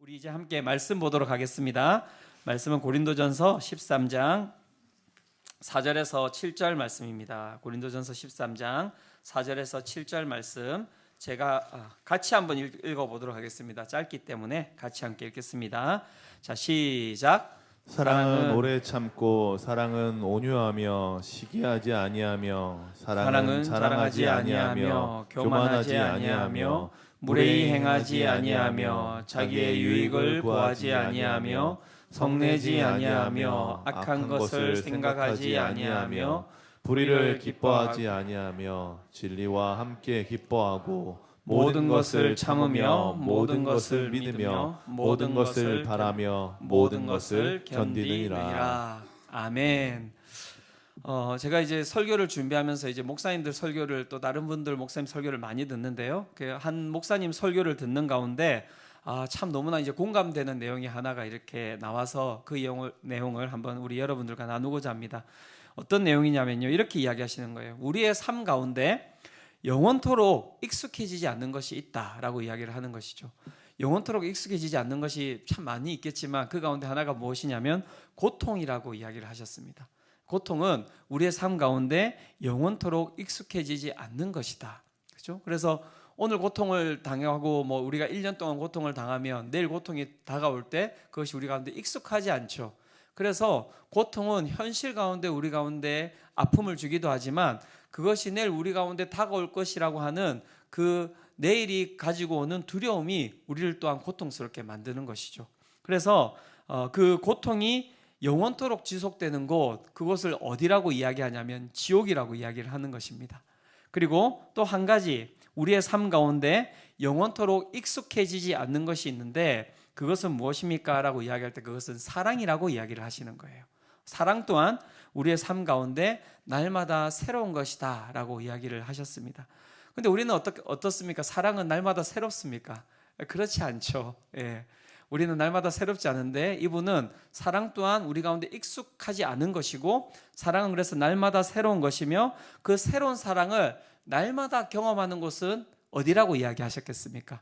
우리 이제 함께 말씀 보도록 하겠습니다. 말씀은 고린도전서 13장 4절에서 7절 말씀입니다. 고린도전서 13장 4절에서 7절 말씀 제가 같이 한번 읽어보도록 하겠습니다. 짧기 때문에 같이 함께 읽겠습니다. 자, 시작. 사랑은 오래 참고 사랑은 온유하며 시기하지 아니하며 사랑은 자랑하지 아니하며 교만하지 아니하며 무례히 행하지 아니하며 자기의 유익을 구하지 아니하며 성내지 아니하며 악한 것을 생각하지 아니하며 불의를 기뻐하지 아니하며 진리와 함께 기뻐하고 모든 것을 참으며 모든 것을 믿으며 모든 것을 바라며 모든 것을 견디느니라. 아멘. 제가 이제 설교를 준비하면서 이제 목사님들 설교를 또 다른 분들 목사님 설교를 많이 듣는데요. 한 목사님 설교를 듣는 가운데 참 너무나 이제 공감되는 내용이 하나가 이렇게 나와서 그 내용을 한번 우리 여러분들과 나누고자 합니다. 어떤 내용이냐면요, 이렇게 이야기하시는 거예요. 우리의 삶 가운데 영원토록 익숙해지지 않는 것이 있다라고 이야기를 하는 것이죠. 영원토록 익숙해지지 않는 것이 참 많이 있겠지만 그 가운데 하나가 무엇이냐면 고통이라고 이야기를 하셨습니다. 고통은 우리의 삶 가운데 영원토록 익숙해지지 않는 것이다. 그렇죠? 그래서 오늘 고통을 당하고 우리가 1년 동안 고통을 당하면 내일 고통이 다가올 때 그것이 우리 가운데 익숙하지 않죠. 그래서 고통은 현실 가운데 우리 가운데 아픔을 주기도 하지만 그것이 내일 우리 가운데 다가올 것이라고 하는 그 내일이 가지고 오는 두려움이 우리를 또한 고통스럽게 만드는 것이죠. 그래서 그 고통이 영원토록 지속되는 곳, 그것을 어디라고 이야기하냐면 지옥이라고 이야기를 하는 것입니다. 그리고 또 한 가지 우리의 삶 가운데 영원토록 익숙해지지 않는 것이 있는데 그것은 무엇입니까? 라고 이야기할 때 그것은 사랑이라고 이야기를 하시는 거예요. 사랑 또한 우리의 삶 가운데 날마다 새로운 것이다 라고 이야기를 하셨습니다. 근데 우리는 어떻습니까? 사랑은 날마다 새롭습니까? 그렇지 않죠. 예. 우리는 날마다 새롭지 않은데 이분은 사랑 또한 우리 가운데 익숙하지 않은 것이고 사랑은 그래서 날마다 새로운 것이며 그 새로운 사랑을 날마다 경험하는 곳은 어디라고 이야기하셨겠습니까?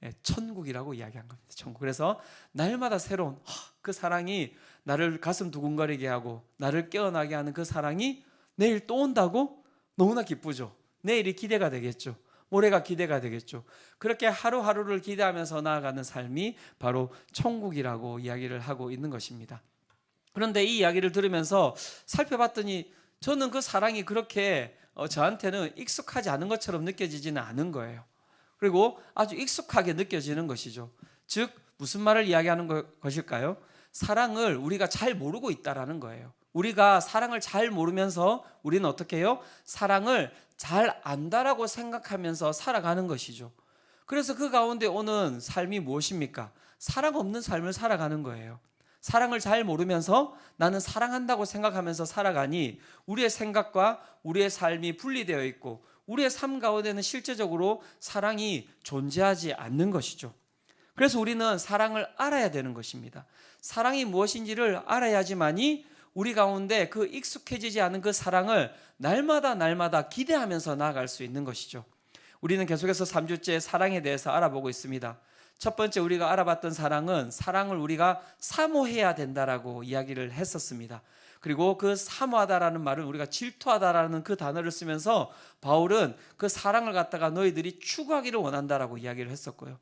예, 천국이라고 이야기한 겁니다. 천국. 그래서 날마다 새로운 그 사랑이 나를 가슴 두근거리게 하고 나를 깨어나게 하는 그 사랑이 내일 또 온다고 너무나 기쁘죠. 내일이 기대가 되겠죠. 모레가 기대가 되겠죠. 그렇게 하루하루를 기대하면서 나아가는 삶이 바로 천국이라고 이야기를 하고 있는 것입니다. 그런데 이 이야기를 들으면서 살펴봤더니 저는 그 사랑이 그렇게 저한테는 익숙하지 않은 것처럼 느껴지지는 않은 거예요. 그리고 아주 익숙하게 느껴지는 것이죠. 즉 무슨 말을 이야기하는 것일까요? 사랑을 우리가 잘 모르고 있다라는 거예요. 우리가 사랑을 잘 모르면서 우리는 어떻게 해요? 사랑을 잘 안다라고 생각하면서 살아가는 것이죠. 그래서 그 가운데 오는 삶이 무엇입니까? 사랑 없는 삶을 살아가는 거예요. 사랑을 잘 모르면서 나는 사랑한다고 생각하면서 살아가니 우리의 생각과 우리의 삶이 분리되어 있고 우리의 삶 가운데는 실제적으로 사랑이 존재하지 않는 것이죠. 그래서 우리는 사랑을 알아야 되는 것입니다. 사랑이 무엇인지를 알아야지만이 우리 가운데 그 익숙해지지 않은 그 사랑을 날마다 기대하면서 나아갈 수 있는 것이죠. 우리는 계속해서 3주째 사랑에 대해서 알아보고 있습니다. 첫 번째 우리가 알아봤던 사랑은 사랑을 우리가 사모해야 된다라고 이야기를 했었습니다. 그리고 그 사모하다라는 말은 우리가 질투하다라는 그 단어를 쓰면서 바울은 그 사랑을 갖다가 너희들이 추구하기를 원한다라고 이야기를 했었고요.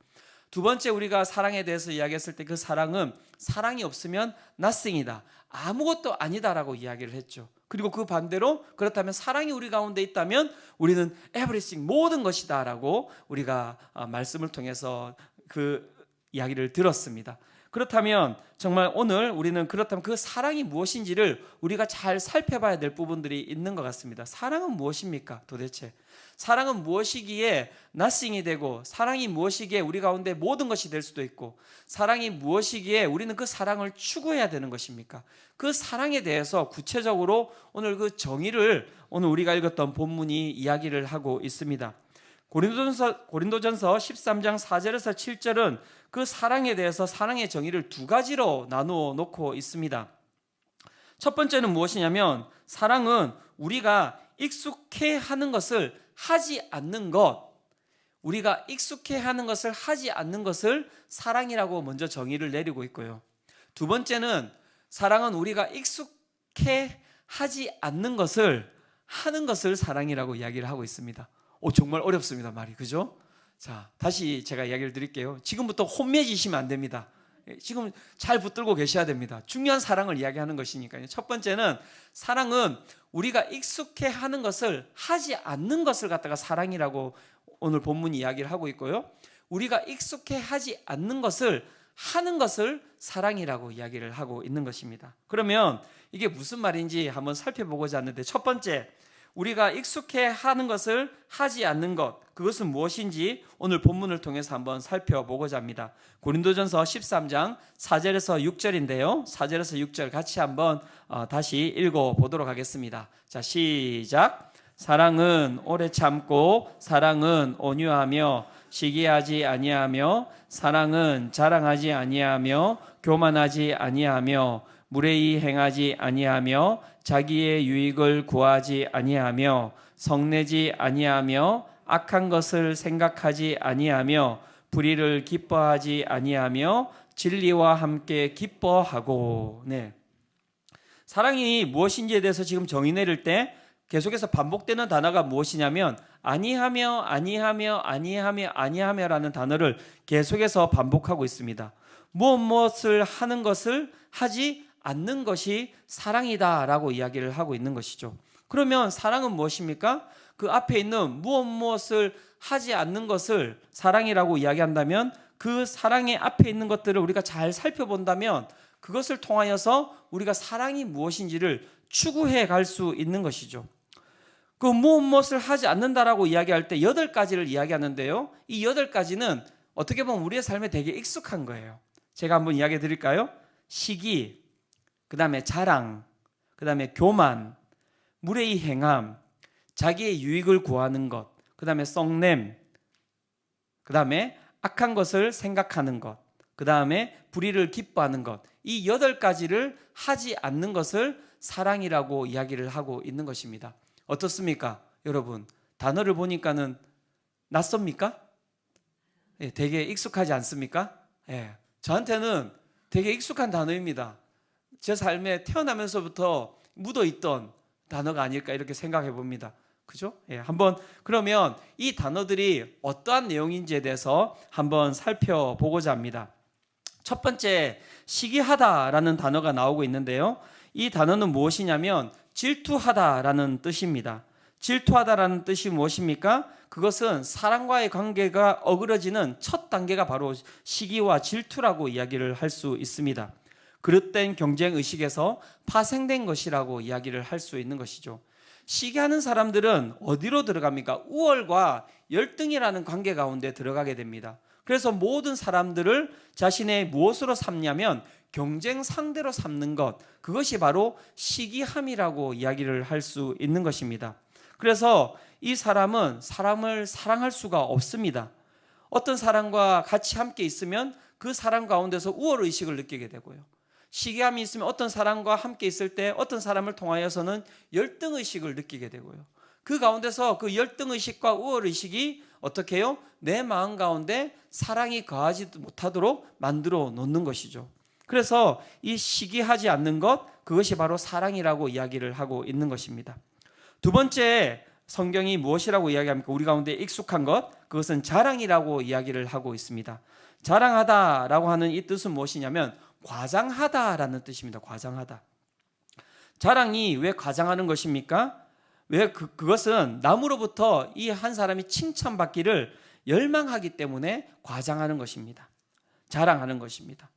두 번째 우리가 사랑에 대해서 이야기했을 때 그 사랑은 사랑이 없으면 nothing이다. 아무것도 아니다라고 이야기를 했죠. 그리고 그 반대로 그렇다면 사랑이 우리 가운데 있다면 우리는 everything 모든 것이다라고 우리가 말씀을 통해서 그 이야기를 들었습니다. 그렇다면 정말 오늘 우리는 그렇다면 그 사랑이 무엇인지를 우리가 잘 살펴봐야 될 부분들이 있는 것 같습니다. 사랑은 무엇입니까? 도대체 사랑은 무엇이기에 nothing이 되고 사랑이 무엇이기에 우리 가운데 모든 것이 될 수도 있고 사랑이 무엇이기에 우리는 그 사랑을 추구해야 되는 것입니까? 그 사랑에 대해서 구체적으로 오늘 그 정의를 오늘 우리가 읽었던 본문이 이야기를 하고 있습니다. 고린도전서 13장 4절에서 7절은 그 사랑에 대해서 사랑의 정의를 두 가지로 나누어 놓고 있습니다. 첫 번째는 무엇이냐면 사랑은 우리가 익숙해 하는 것을 하지 않는 것, 우리가 익숙해 하는 것을 하지 않는 것을 사랑이라고 먼저 정의를 내리고 있고요. 두 번째는 사랑은 우리가 익숙해 하지 않는 것을 하는 것을 사랑이라고 이야기를 하고 있습니다. 정말 어렵습니다, 말이. 그죠? 자, 다시 제가 이야기를 드릴게요. 지금부터 혼미해지시면 안 됩니다. 지금 잘 붙들고 계셔야 됩니다. 중요한 사랑을 이야기하는 것이니까요. 첫 번째는 사랑은 우리가 익숙해 하는 것을 하지 않는 것을 갖다가 사랑이라고 오늘 본문 이야기를 하고 있고요. 우리가 익숙해 하지 않는 것을 하는 것을 사랑이라고 이야기를 하고 있는 것입니다. 그러면 이게 무슨 말인지 한번 살펴보고자 하는데, 첫 번째, 우리가 익숙해 하는 것을 하지 않는 것, 그것은 무엇인지 오늘 본문을 통해서 한번 살펴보고자 합니다. 고린도전서 13장 4절에서 6절인데요. 4절에서 6절 같이 한번 다시 읽어보도록 하겠습니다. 자, 시작. 사랑은 오래 참고, 사랑은 온유하며, 시기하지 아니하며, 사랑은 자랑하지 아니하며, 교만하지 아니하며, 무례히 행하지 아니하며, 자기의 유익을 구하지 아니하며, 성내지 아니하며, 악한 것을 생각하지 아니하며, 불의를 기뻐하지 아니하며, 진리와 함께 기뻐하고. 네. 사랑이 무엇인지에 대해서 지금 정의 내릴 때 계속해서 반복되는 단어가 무엇이냐면 아니하며, 아니하며, 아니하며, 아니하며라는 단어를 계속해서 반복하고 있습니다. 무엇을 하는 것을 하지 않는 것이 사랑이다라고 이야기를 하고 있는 것이죠. 그러면 사랑은 무엇입니까? 그 앞에 있는 무엇을 하지 않는 것을 사랑이라고 이야기한다면, 그 사랑의 앞에 있는 것들을 우리가 잘 살펴본다면 그것을 통하여서 우리가 사랑이 무엇인지를 추구해 갈 수 있는 것이죠. 그 무엇을 하지 않는다라고 이야기할 때 8가지를 이야기하는데요. 이 8가지는 어떻게 보면 우리의 삶에 되게 익숙한 거예요. 제가 한번 이야기해 드릴까요? 시기, 그 다음에 자랑, 그 다음에 교만, 무례히 행함, 자기의 유익을 구하는 것, 그 다음에 썩냄, 그 다음에 악한 것을 생각하는 것, 그 다음에 불의를 기뻐하는 것. 이 8가지를 하지 않는 것을 사랑이라고 이야기를 하고 있는 것입니다. 어떻습니까? 여러분, 단어를 보니까는 낯섭니까? 예, 되게 익숙하지 않습니까? 예, 저한테는 되게 익숙한 단어입니다. 제 삶에 태어나면서부터 묻어있던 단어가 아닐까 이렇게 생각해 봅니다. 그죠? 예, 한번 그러면 이 단어들이 어떠한 내용인지에 대해서 한번 살펴보고자 합니다. 첫 번째, 시기하다라는 단어가 나오고 있는데요. 이 단어는 무엇이냐면 질투하다라는 뜻입니다. 질투하다라는 뜻이 무엇입니까? 그것은 사랑과의 관계가 어그러지는 첫 단계가 바로 시기와 질투라고 이야기를 할 수 있습니다. 그릇된 경쟁의식에서 파생된 것이라고 이야기를 할 수 있는 것이죠. 시기하는 사람들은 어디로 들어갑니까? 우월과 열등이라는 관계 가운데 들어가게 됩니다. 그래서 모든 사람들을 자신의 무엇으로 삼냐면 경쟁 상대로 삼는 것, 그것이 바로 시기함이라고 이야기를 할 수 있는 것입니다. 그래서 이 사람은 사람을 사랑할 수가 없습니다. 어떤 사람과 같이 함께 있으면 그 사람 가운데서 우월의식을 느끼게 되고요. 시기함이 있으면 어떤 사람과 함께 있을 때 어떤 사람을 통하여서는 열등의식을 느끼게 되고요. 그 가운데서 그 열등의식과 우월의식이 어떻게 해요? 내 마음 가운데 사랑이 거하지 못하도록 만들어 놓는 것이죠. 그래서 이 시기하지 않는 것, 그것이 바로 사랑이라고 이야기를 하고 있는 것입니다. 두 번째, 성경이 무엇이라고 이야기합니까? 우리 가운데 익숙한 것, 그것은 자랑이라고 이야기를 하고 있습니다. 자랑하다라고 하는 이 뜻은 무엇이냐면 과장하다라는 뜻입니다. 과장하다. 자랑이 왜 과장하는 것입니까? 왜 그것은 남으로부터 이 한 사람이 칭찬받기를 열망하기 때문에 과장하는 것입니다. 자랑하는 것입니다.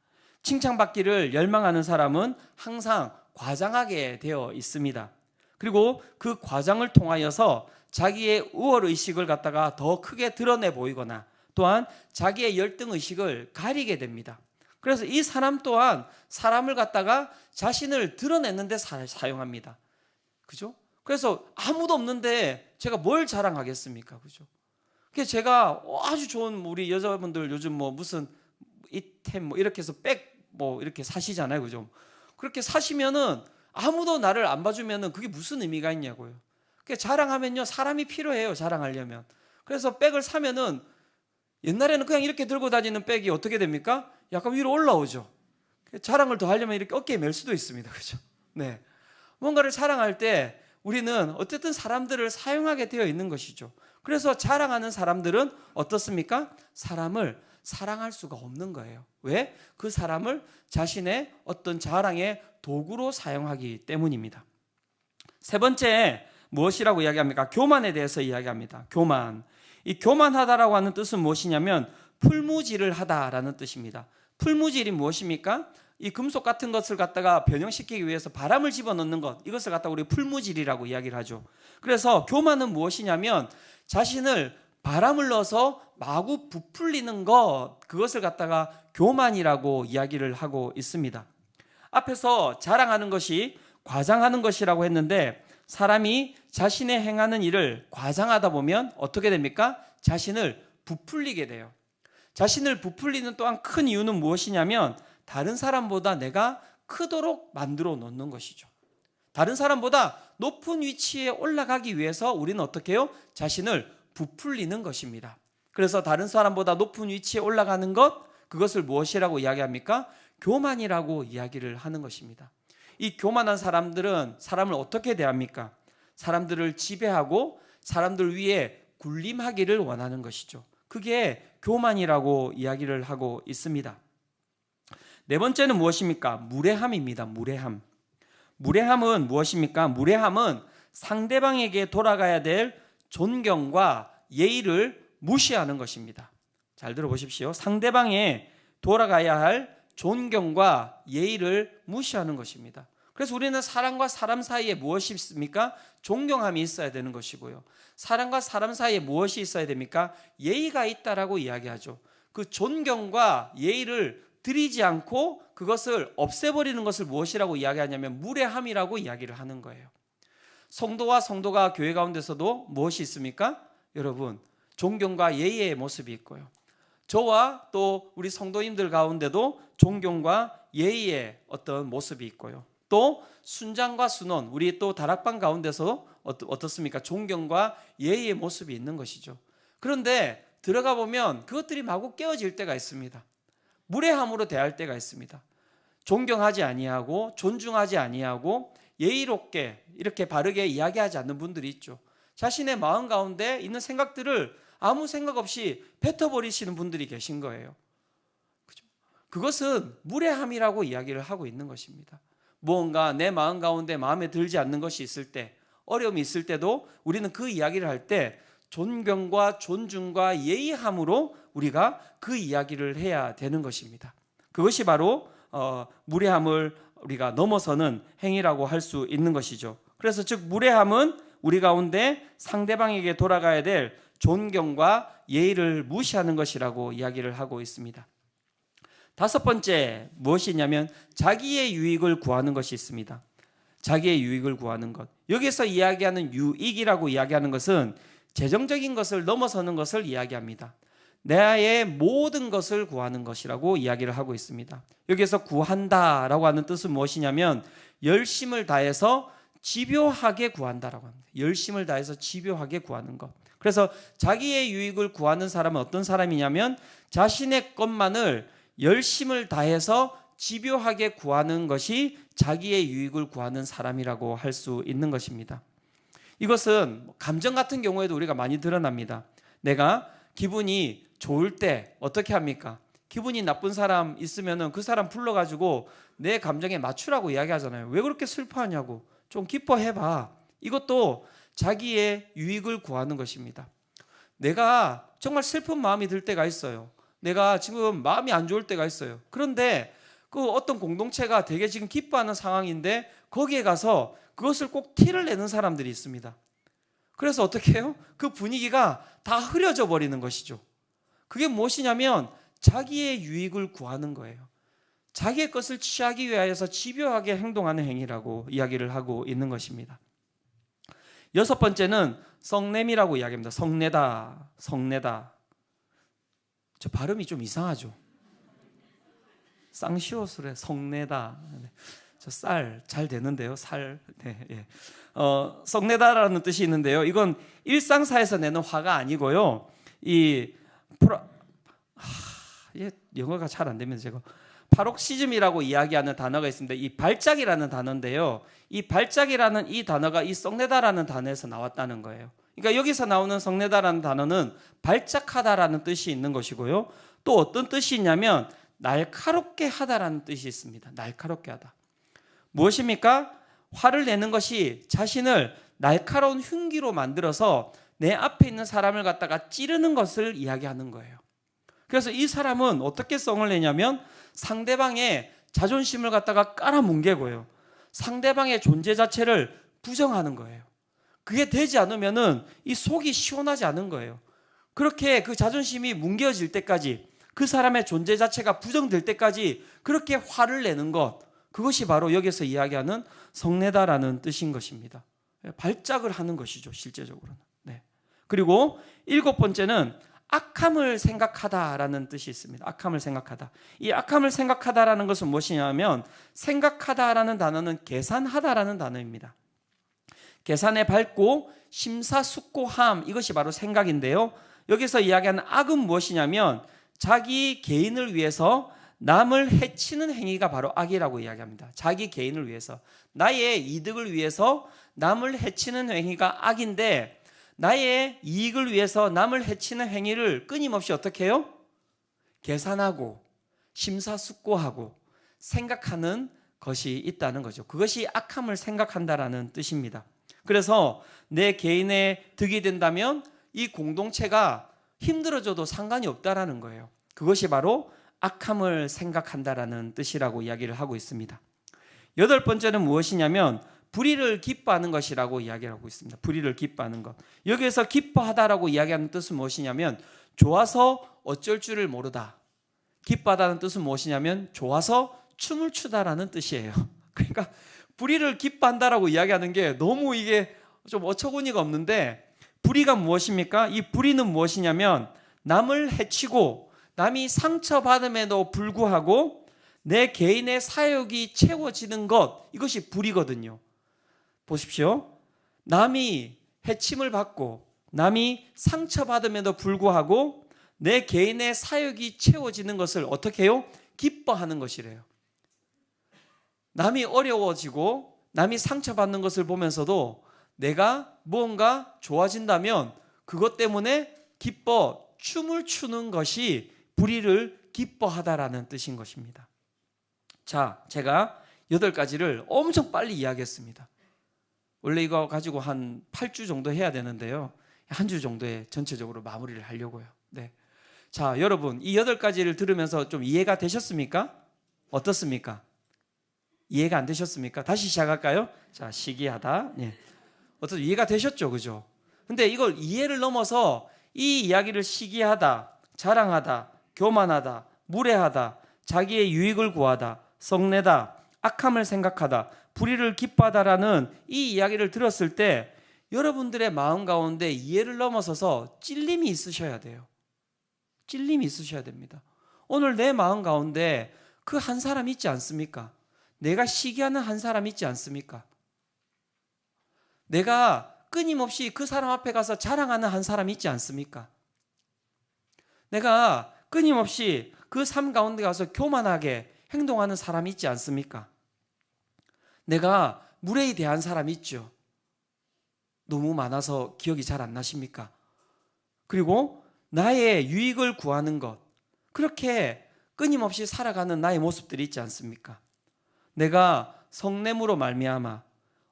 칭찬받기를 열망하는 사람은 항상 과장하게 되어 있습니다. 그리고 그 과장을 통하여서 자기의 우월의식을 갖다가 더 크게 드러내 보이거나 또한 자기의 열등의식을 가리게 됩니다. 그래서 이 사람 또한 사람을 갖다가 자신을 드러내는데 사용합니다. 그죠? 그래서 아무도 없는데 제가 뭘 자랑하겠습니까? 그죠? 그래서 제가 아주 좋은 우리 여자분들 요즘 뭐 무슨 이템 뭐 이렇게 해서 백 뭐 이렇게 사시잖아요. 그죠? 그렇게 사시면은 아무도 나를 안 봐주면은 그게 무슨 의미가 있냐고요. 그러니까 자랑하면요, 사람이 필요해요. 자랑하려면. 그래서 백을 사면은 옛날에는 그냥 이렇게 들고 다니는 백이 어떻게 됩니까? 약간 위로 올라오죠. 자랑을 더 하려면 이렇게 어깨에 멜 수도 있습니다. 그렇죠? 네. 뭔가를 자랑할 때 우리는 어쨌든 사람들을 사용하게 되어 있는 것이죠. 그래서 자랑하는 사람들은 어떻습니까? 사람을 사랑할 수가 없는 거예요. 왜? 그 사람을 자신의 어떤 자랑의 도구로 사용하기 때문입니다. 세 번째, 무엇이라고 이야기합니까? 교만에 대해서 이야기합니다. 교만. 이 교만하다라고 하는 뜻은 무엇이냐면 풀무질을 하다라는 뜻입니다. 풀무질이 무엇입니까? 이 금속 같은 것을 갖다가 변형시키기 위해서 바람을 집어넣는 것, 이것을 갖다가 우리 풀무질이라고 이야기를 하죠. 그래서 교만은 무엇이냐면 자신을 바람을 넣어서 마구 부풀리는 것, 그것을 갖다가 교만이라고 이야기를 하고 있습니다. 앞에서 자랑하는 것이 과장하는 것이라고 했는데 사람이 자신의 행하는 일을 과장하다 보면 어떻게 됩니까? 자신을 부풀리게 돼요. 자신을 부풀리는 또한 큰 이유는 무엇이냐면 다른 사람보다 내가 크도록 만들어 놓는 것이죠. 다른 사람보다 높은 위치에 올라가기 위해서 우리는 어떻게 해요? 자신을 부풀리는 것입니다. 그래서 다른 사람보다 높은 위치에 올라가는 것, 그것을 무엇이라고 이야기합니까? 교만이라고 이야기를 하는 것입니다. 이 교만한 사람들은 사람을 어떻게 대합니까? 사람들을 지배하고 사람들 위에 군림하기를 원하는 것이죠. 그게 교만이라고 이야기를 하고 있습니다. 네 번째는 무엇입니까? 무례함입니다. 무례함. 무례함은 무엇입니까? 무례함은 상대방에게 돌아가야 될 존경과 예의를 무시하는 것입니다. 잘 들어보십시오. 상대방에 돌아가야 할 존경과 예의를 무시하는 것입니다. 그래서 우리는 사람과 사람 사이에 무엇이 있습니까? 존경함이 있어야 되는 것이고요. 사람과 사람 사이에 무엇이 있어야 됩니까? 예의가 있다라고 이야기하죠. 그 존경과 예의를 드리지 않고 그것을 없애버리는 것을 무엇이라고 이야기하냐면 무례함이라고 이야기를 하는 거예요. 성도와 성도가 교회 가운데서도 무엇이 있습니까? 여러분, 존경과 예의의 모습이 있고요. 저와 또 우리 성도님들 가운데도 존경과 예의의 어떤 모습이 있고요. 또 순장과 순원, 우리 또 다락방 가운데서 어떻습니까? 존경과 예의의 모습이 있는 것이죠. 그런데 들어가 보면 그것들이 마구 깨어질 때가 있습니다. 무례함으로 대할 때가 있습니다. 존경하지 아니하고 존중하지 아니하고 예의롭게 이렇게 바르게 이야기하지 않는 분들이 있죠. 자신의 마음 가운데 있는 생각들을 아무 생각 없이 뱉어버리시는 분들이 계신 거예요. 그죠? 그것은 무례함이라고 이야기를 하고 있는 것입니다. 무언가 내 마음 가운데 마음에 들지 않는 것이 있을 때, 어려움이 있을 때도 우리는 그 이야기를 할 때 존경과 존중과 예의함으로 우리가 그 이야기를 해야 되는 것입니다. 그것이 바로 무례함을 우리가 넘어서는 행위라고 할 수 있는 것이죠. 그래서 즉 무례함은 우리 가운데 상대방에게 돌아가야 될 존경과 예의를 무시하는 것이라고 이야기를 하고 있습니다. 다섯 번째 무엇이냐면 자기의 유익을 구하는 것이 있습니다. 자기의 유익을 구하는 것. 여기서 이야기하는 유익이라고 이야기하는 것은 재정적인 것을 넘어서는 것을 이야기합니다. 나의 모든 것을 구하는 것이라고 이야기를 하고 있습니다. 여기서 구한다라고 하는 뜻은 무엇이냐면 열심을 다해서 집요하게 구한다라고 합니다. 열심을 다해서 집요하게 구하는 것. 그래서 자기의 유익을 구하는 사람은 어떤 사람이냐면 자신의 것만을 열심을 다해서 집요하게 구하는 것이 자기의 유익을 구하는 사람이라고 할 수 있는 것입니다. 이것은 감정 같은 경우에도 우리가 많이 드러납니다. 내가 기분이 좋을 때 어떻게 합니까? 기분이 나쁜 사람 있으면 그 사람 불러가지고 내 감정에 맞추라고 이야기하잖아요. 왜 그렇게 슬퍼하냐고. 좀 기뻐해봐. 이것도 자기의 유익을 구하는 것입니다. 내가 정말 슬픈 마음이 들 때가 있어요. 내가 지금 마음이 안 좋을 때가 있어요. 그런데 그 어떤 공동체가 되게 지금 기뻐하는 상황인데 거기에 가서 그것을 꼭 티를 내는 사람들이 있습니다. 그래서 어떻게 해요? 그 분위기가 다 흐려져 버리는 것이죠. 그게 무엇이냐면 자기의 유익을 구하는 거예요. 자기의 것을 취하기 위하여서 집요하게 행동하는 행위라고 이야기를 하고 있는 것입니다. 여섯 번째는 성냄이라고 이야기합니다. 성내다, 성내다. 저 발음이 좀 이상하죠. 쌍시옷으로 성내다. 저 쌀 잘 되는데요. 살. 네, 예. 성내다라는 뜻이 있는데요. 이건 일상사에서 내는 화가 아니고요. 이 이게 영어가 잘 안 되면서 제가 파록시즘이라고 이야기하는 단어가 있습니다. 이 발작이라는 단어인데요. 이 발작이라는 이 단어가 이 썩내다라는 단어에서 나왔다는 거예요. 그러니까 여기서 나오는 썩내다라는 단어는 발작하다라는 뜻이 있는 것이고요. 또 어떤 뜻이 있냐면 날카롭게 하다라는 뜻이 있습니다. 날카롭게 하다. 무엇입니까? 화를 내는 것이 자신을 날카로운 흉기로 만들어서 내 앞에 있는 사람을 갖다가 찌르는 것을 이야기하는 거예요. 그래서 이 사람은 어떻게 성을 내냐면 상대방의 자존심을 갖다가 깔아뭉개고요. 상대방의 존재 자체를 부정하는 거예요. 그게 되지 않으면은 이 속이 시원하지 않은 거예요. 그렇게 그 자존심이 뭉개어질 때까지, 그 사람의 존재 자체가 부정될 때까지 그렇게 화를 내는 것, 그것이 바로 여기서 이야기하는 성내다라는 뜻인 것입니다. 발작을 하는 것이죠, 실제적으로는. 네. 그리고 7번째는 악함을 생각하다라는 뜻이 있습니다. 악함을 생각하다. 이 악함을 생각하다라는 것은 무엇이냐면 생각하다라는 단어는 계산하다라는 단어입니다. 계산에 밝고 심사숙고함, 이것이 바로 생각인데요. 여기서 이야기하는 악은 무엇이냐면 자기 개인을 위해서 남을 해치는 행위가 바로 악이라고 이야기합니다. 자기 개인을 위해서, 나의 이득을 위해서 남을 해치는 행위가 악인데, 나의 이익을 위해서 남을 해치는 행위를 끊임없이 어떻게 해요? 계산하고 심사숙고하고 생각하는 것이 있다는 거죠. 그것이 악함을 생각한다라는 뜻입니다. 그래서 내 개인의 득이 된다면 이 공동체가 힘들어져도 상관이 없다라는 거예요. 그것이 바로 악함을 생각한다라는 뜻이라고 이야기를 하고 있습니다. 8번째는 무엇이냐면 불의를 기뻐하는 것이라고 이야기를 하고 있습니다. 불의를 기뻐하는 것. 여기에서 기뻐하다라고 이야기하는 뜻은 무엇이냐면 좋아서 어쩔 줄을 모르다. 기뻐하다는 뜻은 무엇이냐면 좋아서 춤을 추다라는 뜻이에요. 그러니까 불의를 기뻐한다라고 이야기하는 게 너무 이게 좀 어처구니가 없는데, 불의가 무엇입니까? 이 불의는 무엇이냐면 남을 해치고 남이 상처받음에도 불구하고 내 개인의 사욕이 채워지는 것, 이것이 불의거든요. 보십시오. 남이 해침을 받고 남이 상처받음에도 불구하고 내 개인의 사욕이 채워지는 것을 어떻게 해요? 기뻐하는 것이래요. 남이 어려워지고 남이 상처받는 것을 보면서도 내가 무언가 좋아진다면 그것 때문에 기뻐 춤을 추는 것이 불의를 기뻐하다라는 뜻인 것입니다. 자, 제가 8가지를 엄청 빨리 이야기했습니다. 원래 이거 가지고 한 8주 정도 해야 되는데요. 한 주 정도에 전체적으로 마무리를 하려고요. 네. 자, 여러분, 이 8가지를 들으면서 좀 이해가 되셨습니까? 어떻습니까? 이해가 안 되셨습니까? 다시 시작할까요? 자, 시기하다. 네. 어떻게 이해가 되셨죠? 그죠? 근데 이걸 이해를 넘어서 이 이야기를 시기하다, 자랑하다, 교만하다, 무례하다, 자기의 유익을 구하다, 성내다, 악함을 생각하다, 불의를 기뻐하다라는 이 이야기를 들었을 때 여러분들의 마음 가운데 이해를 넘어서서 찔림이 있으셔야 돼요. 찔림이 있으셔야 됩니다. 오늘 내 마음 가운데 그 한 사람 있지 않습니까? 내가 시기하는 한 사람 있지 않습니까? 내가 끊임없이 그 사람 앞에 가서 자랑하는 한 사람 있지 않습니까? 내가 끊임없이 그 삶 가운데 가서 교만하게 행동하는 사람이 있지 않습니까? 내가 무례히 대한 사람 있죠. 너무 많아서 기억이 잘 안 나십니까? 그리고 나의 유익을 구하는 것, 그렇게 끊임없이 살아가는 나의 모습들이 있지 않습니까? 내가 성냄으로 말미암아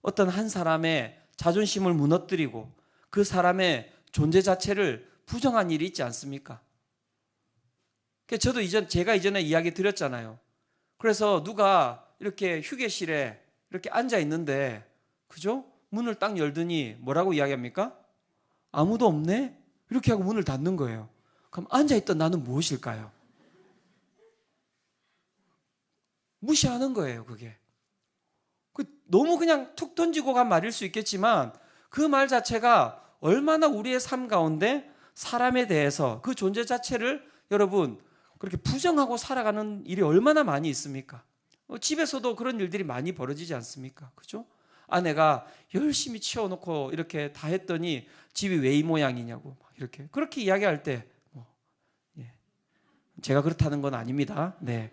어떤 한 사람의 자존심을 무너뜨리고 그 사람의 존재 자체를 부정한 일이 있지 않습니까? 저도 제가 이전에 이야기 드렸잖아요. 그래서 누가 이렇게 휴게실에 이렇게 앉아 있는데, 그죠? 문을 딱 열더니 뭐라고 이야기합니까? 아무도 없네? 이렇게 하고 문을 닫는 거예요. 그럼 앉아있던 나는 무엇일까요? 무시하는 거예요, 그게. 너무 그냥 툭 던지고 간 말일 수 있겠지만 그 말 자체가 얼마나 우리의 삶 가운데 사람에 대해서 그 존재 자체를 여러분 그렇게 부정하고 살아가는 일이 얼마나 많이 있습니까? 집에서도 그런 일들이 많이 벌어지지 않습니까? 그죠? 아내가 열심히 치워놓고 이렇게 다 했더니 집이 왜 이 모양이냐고 이렇게 그렇게 이야기할 때 제가 그렇다는 건 아닙니다. 네.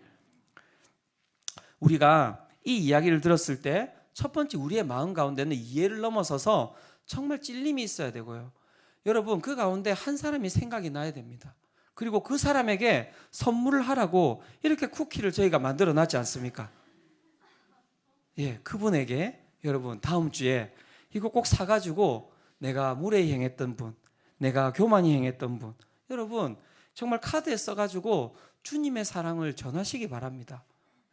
우리가 이 이야기를 들었을 때 첫 번째 우리의 마음 가운데는 이해를 넘어서서 정말 찔림이 있어야 되고요. 여러분 그 가운데 한 사람이 생각이 나야 됩니다. 그리고 그 사람에게 선물을 하라고 이렇게 쿠키를 저희가 만들어 놨지 않습니까? 예, 그분에게 여러분 다음 주에 이거 꼭 사가지고 내가 무례히 행했던 분, 내가 교만히 행했던 분, 여러분 정말 카드에 써가지고 주님의 사랑을 전하시기 바랍니다.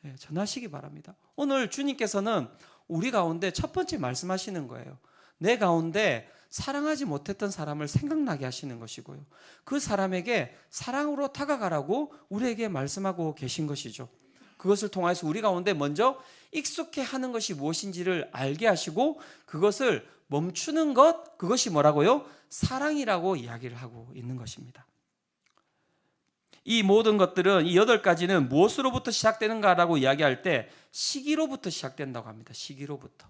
예, 전하시기 바랍니다. 오늘 주님께서는 우리 가운데 첫 번째 말씀하시는 거예요. 내 가운데 사랑하지 못했던 사람을 생각나게 하시는 것이고요. 그 사람에게 사랑으로 다가가라고 우리에게 말씀하고 계신 것이죠. 그것을 통해서 우리 가운데 먼저 익숙해 하는 것이 무엇인지를 알게 하시고 그것을 멈추는 것, 그것이 뭐라고요? 사랑이라고 이야기를 하고 있는 것입니다. 이 모든 것들은 이 8가지는 무엇으로부터 시작되는가라고 이야기할 때 시기로부터 시작된다고 합니다. 시기로부터.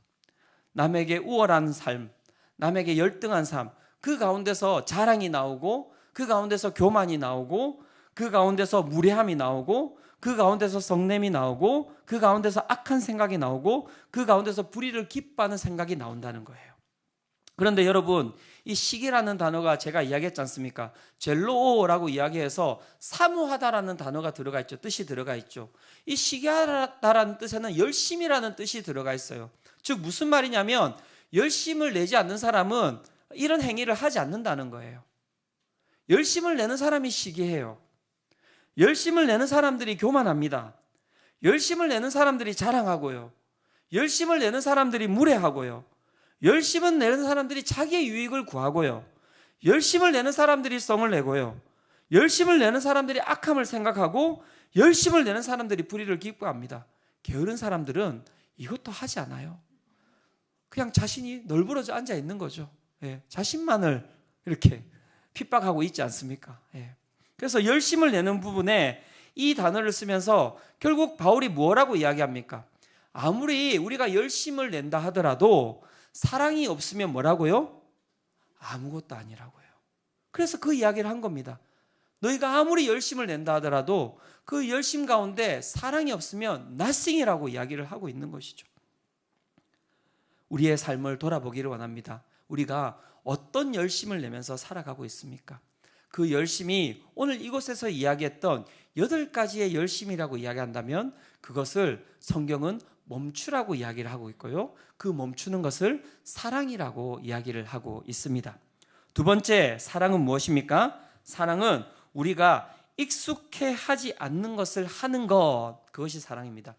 남에게 우월한 삶, 남에게 열등한 삶, 그 가운데서 자랑이 나오고 그 가운데서 교만이 나오고 그 가운데서 무례함이 나오고 그 가운데서 성냄이 나오고 그 가운데서 악한 생각이 나오고 그 가운데서 불의를 기뻐하는 생각이 나온다는 거예요. 그런데 여러분 이 시기라는 단어가 제가 이야기했지 않습니까? 젤로라고 이야기해서 사모하다라는 단어가 들어가 있죠. 뜻이 들어가 있죠. 이 시기하다라는 뜻에는 열심이라는 뜻이 들어가 있어요. 즉 무슨 말이냐면 열심을 내지 않는 사람은 이런 행위를 하지 않는다는 거예요. 열심을 내는 사람이 시기해요. 열심을 내는 사람들이 교만합니다. 열심을 내는 사람들이 자랑하고요. 열심을 내는 사람들이 무례하고요. 열심을 내는 사람들이 자기의 유익을 구하고요. 열심을 내는 사람들이 성을 내고요. 열심을 내는 사람들이 악함을 생각하고 열심을 내는 사람들이 불의를 기뻐합니다. 게으른 사람들은 이것도 하지 않아요. 그냥 자신이 널브러져 앉아 있는 거죠. 예, 자신만을 이렇게 핍박하고 있지 않습니까? 예. 그래서 열심을 내는 부분에 이 단어를 쓰면서 결국 바울이 뭐라고 이야기합니까? 아무리 우리가 열심을 낸다 하더라도 사랑이 없으면 뭐라고요? 아무것도 아니라고요. 그래서 그 이야기를 한 겁니다. 너희가 아무리 열심을 낸다 하더라도 그 열심 가운데 사랑이 없으면 nothing이라고 이야기를 하고 있는 것이죠. 우리의 삶을 돌아보기를 원합니다. 우리가 어떤 열심을 내면서 살아가고 있습니까? 그 열심이 오늘 이곳에서 이야기했던 8가지의 열심이라고 이야기한다면 그것을 성경은 멈추라고 이야기를 하고 있고요. 그 멈추는 것을 사랑이라고 이야기를 하고 있습니다. 두 번째, 사랑은 무엇입니까? 사랑은 우리가 익숙해 하지 않는 것을 하는 것, 그것이 사랑입니다.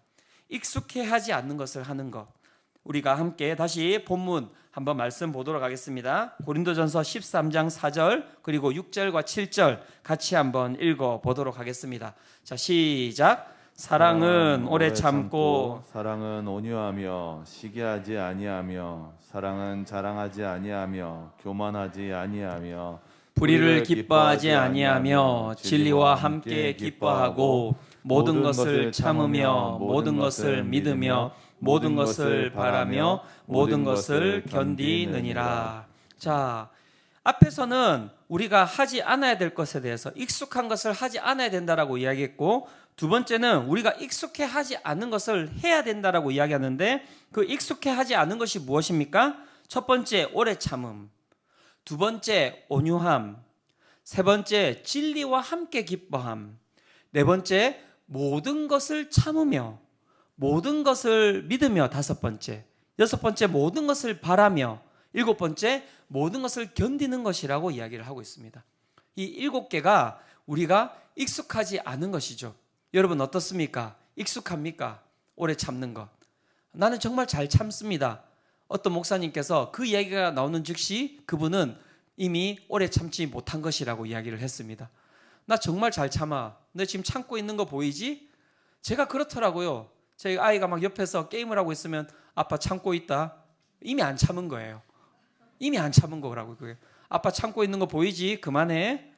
익숙해 하지 않는 것을 하는 것. 우리가 함께 다시 본문 한번 말씀 보도록 하겠습니다. 고린도전서 13장 4절 그리고 6절과 7절 같이 한번 읽어보도록 하겠습니다. 자, 시작. 사랑은 오래 참고 사랑은 온유하며 시기하지 아니하며 사랑은 자랑하지 아니하며 교만하지 아니하며 불의를 기뻐하지 아니하며 진리와 함께 기뻐하고 모든 것을 참으며 모든 것을 믿으며 모든 것을 바라며 모든 것을 견디느니라. 자, 앞에서는 우리가 하지 않아야 될 것에 대해서 익숙한 것을 하지 않아야 된다라고 이야기했고, 두 번째는 우리가 익숙해 하지 않는 것을 해야 된다라고 이야기하는데, 그 익숙해 하지 않은 것이 무엇입니까? 첫 번째 오래 참음, 두 번째 온유함, 세 번째 진리와 함께 기뻐함, 네 번째 모든 것을 참으며 모든 것을 믿으며, 다섯 번째, 여섯 번째 모든 것을 바라며, 일곱 번째 모든 것을 견디는 것이라고 이야기를 하고 있습니다. 이 7개가 우리가 익숙하지 않은 것이죠. 여러분 어떻습니까? 익숙합니까? 오래 참는 것. 나는 정말 잘 참습니다. 어떤 목사님께서 그 이야기가 나오는 즉시 그분은 이미 오래 참지 못한 것이라고 이야기를 했습니다. 나 정말 잘 참아. 너 지금 참고 있는 거 보이지? 제가 그렇더라고요. 제 아이가 막 옆에서 게임을 하고 있으면 아빠 참고 있다. 이미 안 참은 거예요. 이미 안 참은 거라고. 그게 아빠 참고 있는 거 보이지? 그만해.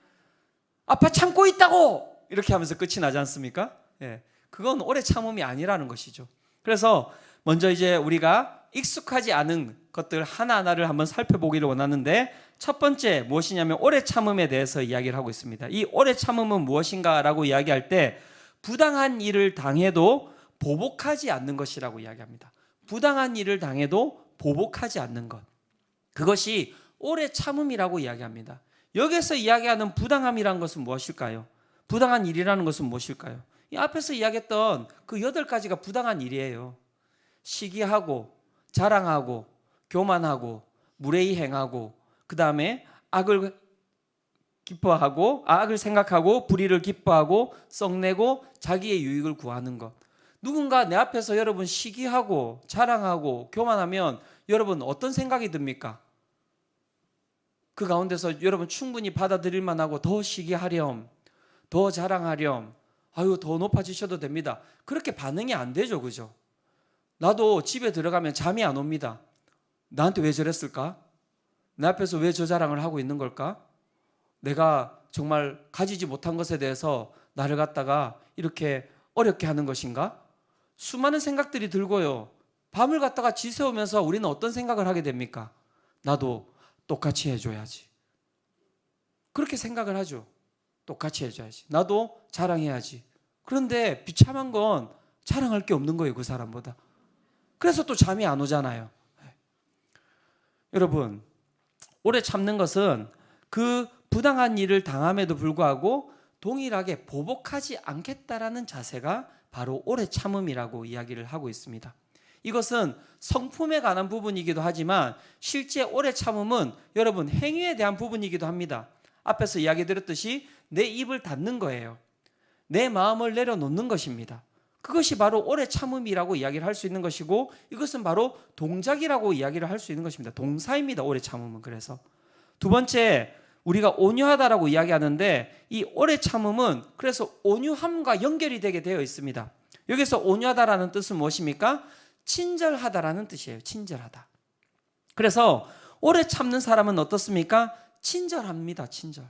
아빠 참고 있다고! 이렇게 하면서 끝이 나지 않습니까? 예, 그건 오래 참음이 아니라는 것이죠. 그래서 먼저 이제 우리가 익숙하지 않은 것들 하나하나를 한번 살펴보기를 원하는데, 첫 번째 무엇이냐면 오래 참음에 대해서 이야기를 하고 있습니다. 이 오래 참음은 무엇인가라고 이야기할 때 부당한 일을 당해도 보복하지 않는 것이라고 이야기합니다. 부당한 일을 당해도 보복하지 않는 것, 그것이 오래 참음이라고 이야기합니다. 여기서 이야기하는 부당함이라는 것은 무엇일까요? 부당한 일이라는 것은 무엇일까요? 이 앞에서 이야기했던 그 8가지가 부당한 일이에요. 시기하고 자랑하고 교만하고 무례히 행하고, 그 다음에 악을 생각하고 불의를 기뻐하고 썩내고 자기의 유익을 구하는 것. 누군가 내 앞에서 여러분 시기하고 자랑하고 교만하면 여러분 어떤 생각이 듭니까? 그 가운데서 여러분 충분히 받아들일 만하고 더 시기하렴, 더 자랑하렴, 아유 더 높아지셔도 됩니다. 그렇게 반응이 안 되죠, 그죠? 나도 집에 들어가면 잠이 안 옵니다. 나한테 왜 저랬을까? 내 앞에서 왜 저 자랑을 하고 있는 걸까? 내가 정말 가지지 못한 것에 대해서 나를 갖다가 이렇게 어렵게 하는 것인가? 수많은 생각들이 들고요. 밤을 갖다가 지새우면서 우리는 어떤 생각을 하게 됩니까? 나도 똑같이 해줘야지. 그렇게 생각을 하죠. 똑같이 해줘야지. 나도 자랑해야지. 그런데 비참한 건 자랑할 게 없는 거예요, 그 사람보다. 그래서 또 잠이 안 오잖아요. 여러분, 오래 참는 것은 그 부당한 일을 당함에도 불구하고 동일하게 보복하지 않겠다라는 자세가 바로 오래 참음이라고 이야기를 하고 있습니다. 이것은 성품에 관한 부분이기도 하지만 실제 오래 참음은 여러분 행위에 대한 부분이기도 합니다. 앞에서 이야기 드렸듯이 내 입을 닫는 거예요. 내 마음을 내려놓는 것입니다. 그것이 바로 오래 참음이라고 이야기를 할 수 있는 것이고, 이것은 바로 동작이라고 이야기를 할 수 있는 것입니다. 동사입니다, 오래 참음은. 그래서 두 번째, 우리가 온유하다라고 이야기하는데 이 오래 참음은 그래서 온유함과 연결이 되게 되어 있습니다. 여기서 온유하다라는 뜻은 무엇입니까? 친절하다라는 뜻이에요. 친절하다. 그래서 오래 참는 사람은 어떻습니까? 친절합니다. 친절.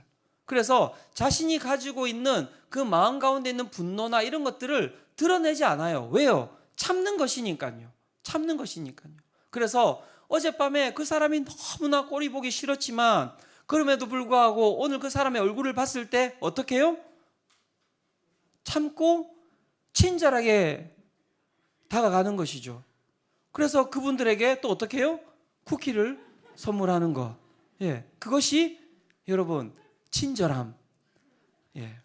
그래서 자신이 가지고 있는 그 마음 가운데 있는 분노나 이런 것들을 드러내지 않아요. 왜요? 참는 것이니까요. 참는 것이니까요. 그래서 어젯밤에 그 사람이 너무나 꼴이 보기 싫었지만 그럼에도 불구하고 오늘 그 사람의 얼굴을 봤을 때 어떻게 해요? 참고 친절하게 다가가는 것이죠. 그래서 그분들에게 또 어떻게 해요? 쿠키를 선물하는 것. 예, 그것이 여러분 친절함. 예.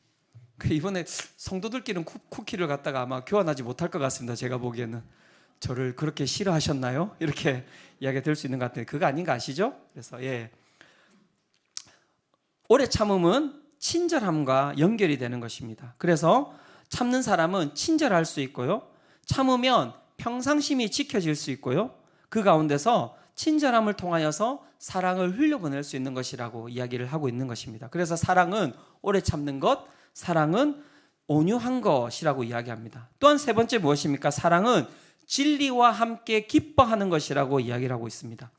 이번에 성도들끼리는 쿠키를 갖다가 아마 교환하지 못할 것 같습니다. 제가 보기에는. 저를 그렇게 싫어하셨나요? 이렇게 이야기가 될 수 있는 것 같은데 그거 아닌가 아시죠? 그래서 예. 오래 참음은 친절함과 연결이 되는 것입니다. 그래서 참는 사람은 친절할 수 있고요. 참으면 평상심이 지켜질 수 있고요. 그 가운데서 친절함을 통하여서 사랑을 흘려보낼 수 있는 것이라고 이야기를 하고 있는 것입니다. 그래서 사랑은 오래 참는 것, 사랑은 온유한 것이라고 이야기합니다. 또한 세 번째 무엇입니까? 사랑은 진리와 함께 기뻐하는 것이라고 이야기를 하고 있습니다.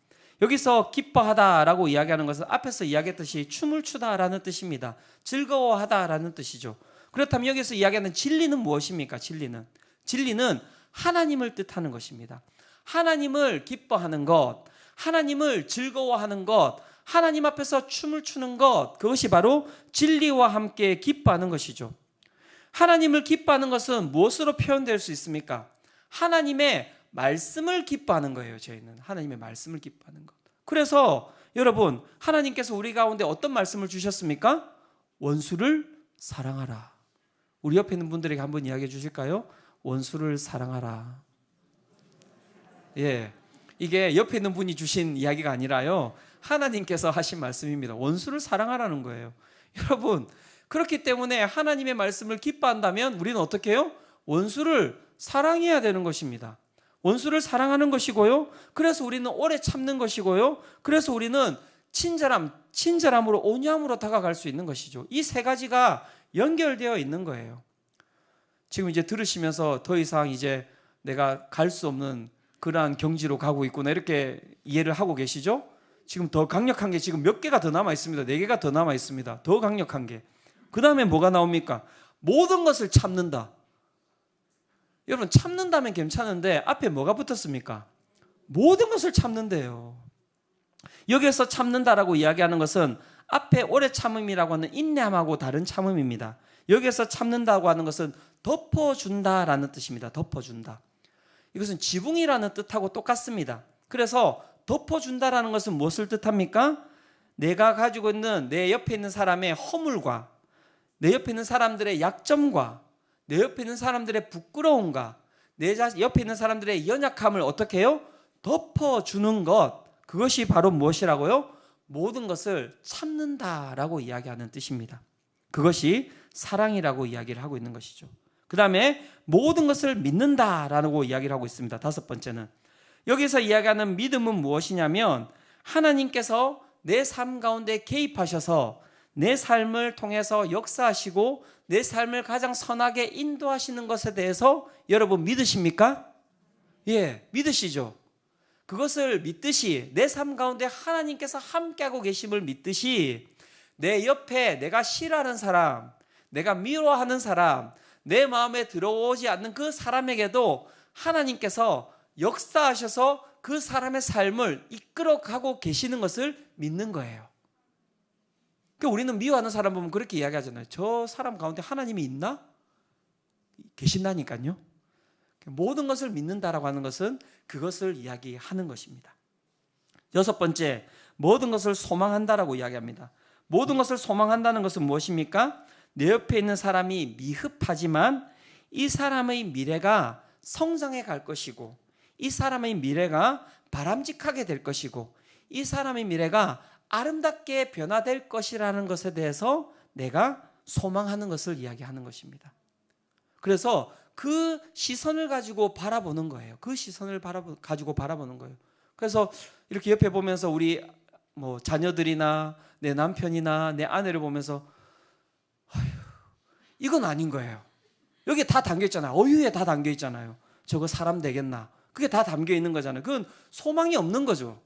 여기서 기뻐하다라고 이야기하는 것은 앞에서 이야기했듯이 춤을 추다라는 뜻입니다. 즐거워하다라는 뜻이죠. 그렇다면 여기서 이야기하는 진리는 무엇입니까? 진리는 하나님을 뜻하는 것입니다. 하나님을 기뻐하는 것, 하나님을 즐거워하는 것, 하나님 앞에서 춤을 추는 것, 그것이 바로 진리와 함께 기뻐하는 것이죠. 하나님을 기뻐하는 것은 무엇으로 표현될 수 있습니까? 하나님의 말씀을 기뻐하는 거예요. 저희는 하나님의 말씀을 기뻐하는 것. 그래서 여러분, 하나님께서 우리 가운데 어떤 말씀을 주셨습니까? 원수를 사랑하라. 우리 옆에 있는 분들에게 한번 이야기해 주실까요? 원수를 사랑하라. 예, 이게 옆에 있는 분이 주신 이야기가 아니라요, 하나님께서 하신 말씀입니다. 원수를 사랑하라는 거예요. 여러분, 그렇기 때문에 하나님의 말씀을 기뻐한다면 우리는 어떻게 해요? 원수를 사랑해야 되는 것입니다. 원수를 사랑하는 것이고요. 그래서 우리는 오래 참는 것이고요. 그래서 우리는 친절함으로 온유함으로 다가갈 수 있는 것이죠. 이 세 가지가 연결되어 있는 거예요. 지금 이제 들으시면서 더 이상 이제 내가 갈 수 없는 그러한 경지로 가고 있구나 이렇게 이해를 하고 계시죠? 지금 더 강력한 게 지금 몇 개가 더 남아 있습니다. 4개가 더 남아 있습니다. 더 강력한 게. 그 다음에 뭐가 나옵니까? 모든 것을 참는다. 여러분, 참는다면 괜찮은데 앞에 뭐가 붙었습니까? 모든 것을 참는데요. 여기에서 참는다라고 이야기하는 것은 앞에 오래 참음이라고 하는 인내함하고 다른 참음입니다. 여기에서 참는다고 하는 것은 덮어준다라는 뜻입니다. 덮어준다. 이것은 지붕이라는 뜻하고 똑같습니다. 그래서 덮어준다라는 것은 무엇을 뜻합니까? 내가 가지고 있는 내 옆에 있는 사람의 허물과 내 옆에 있는 사람들의 약점과 내 옆에 있는 사람들의 부끄러움과 내 옆에 있는 사람들의 연약함을 어떻게 해요? 덮어주는 것. 그것이 바로 무엇이라고요? 모든 것을 참는다라고 이야기하는 뜻입니다. 그것이 사랑이라고 이야기를 하고 있는 것이죠. 그 다음에 모든 것을 믿는다라고 이야기를 하고 있습니다. 다섯 번째는 여기서 이야기하는 믿음은 무엇이냐면 하나님께서 내 삶 가운데 개입하셔서 내 삶을 통해서 역사하시고 내 삶을 가장 선하게 인도하시는 것에 대해서 여러분 믿으십니까? 예, 믿으시죠. 그것을 믿듯이 내 삶 가운데 하나님께서 함께하고 계심을 믿듯이 내 옆에 내가 싫어하는 사람, 내가 미워하는 사람, 내 마음에 들어오지 않는 그 사람에게도 하나님께서 역사하셔서 그 사람의 삶을 이끌어가고 계시는 것을 믿는 거예요. 그러니까 우리는 미워하는 사람 보면 그렇게 이야기하잖아요. 저 사람 가운데 하나님이 있나? 계신다니까요. 모든 것을 믿는다라고 하는 것은 그것을 이야기하는 것입니다. 여섯 번째, 모든 것을 소망한다라고 이야기합니다. 모든 것을 소망한다는 것은 무엇입니까? 내 옆에 있는 사람이 미흡하지만 이 사람의 미래가 성장해 갈 것이고 이 사람의 미래가 바람직하게 될 것이고 이 사람의 미래가 아름답게 변화될 것이라는 것에 대해서 내가 소망하는 것을 이야기하는 것입니다. 그래서 그 시선을 가지고 바라보는 거예요. 그 시선을 가지고 바라보는 거예요. 그래서 이렇게 옆에 보면서 우리 자녀들이나 내 남편이나 내 아내를 보면서 이건 아닌 거예요. 여기 다 담겨 있잖아요. 어유에 다 담겨 있잖아요. 저거 사람 되겠나? 그게 다 담겨 있는 거잖아요. 그건 소망이 없는 거죠.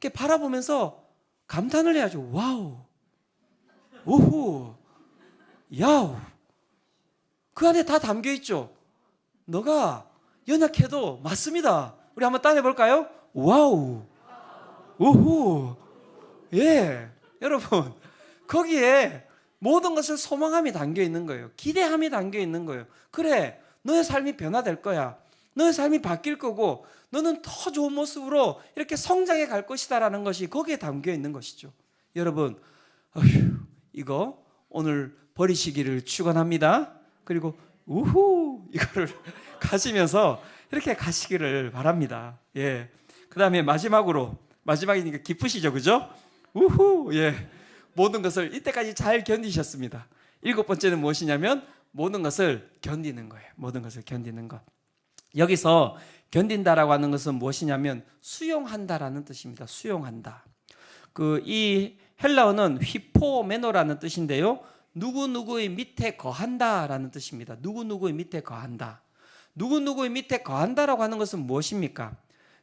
이렇게 바라보면서 감탄을 해야죠. 와우, 오호, 야우. 그 안에 다 담겨 있죠. 너가 연약해도 맞습니다. 우리 한번 따라해볼까요? 와우, 오호, 예. 여러분, 거기에 모든 것을 소망함이 담겨 있는 거예요. 기대함이 담겨 있는 거예요. 그래, 너의 삶이 변화될 거야. 너의 삶이 바뀔 거고 너는 더 좋은 모습으로 이렇게 성장해 갈 것이다라는 것이 거기에 담겨 있는 것이죠. 여러분, 이거 오늘 버리시기를 축원합니다. 그리고 우후 이거를 가시면서 이렇게 가시기를 바랍니다. 예. 그다음에 마지막이니까 기쁘시죠, 그죠? 우후, 예. 모든 것을 이때까지 잘 견디셨습니다. 일곱 번째는 무엇이냐면 모든 것을 견디는 거예요. 모든 것을 견디는 것. 여기서 견딘다라고 하는 것은 무엇이냐면 수용한다라는 뜻입니다. 수용한다. 이 헬라어는 휘포메노라는 뜻인데요. 누구누구의 밑에 거한다라는 뜻입니다. 누구누구의 밑에 거한다. 누구누구의 밑에 거한다라고 하는 것은 무엇입니까?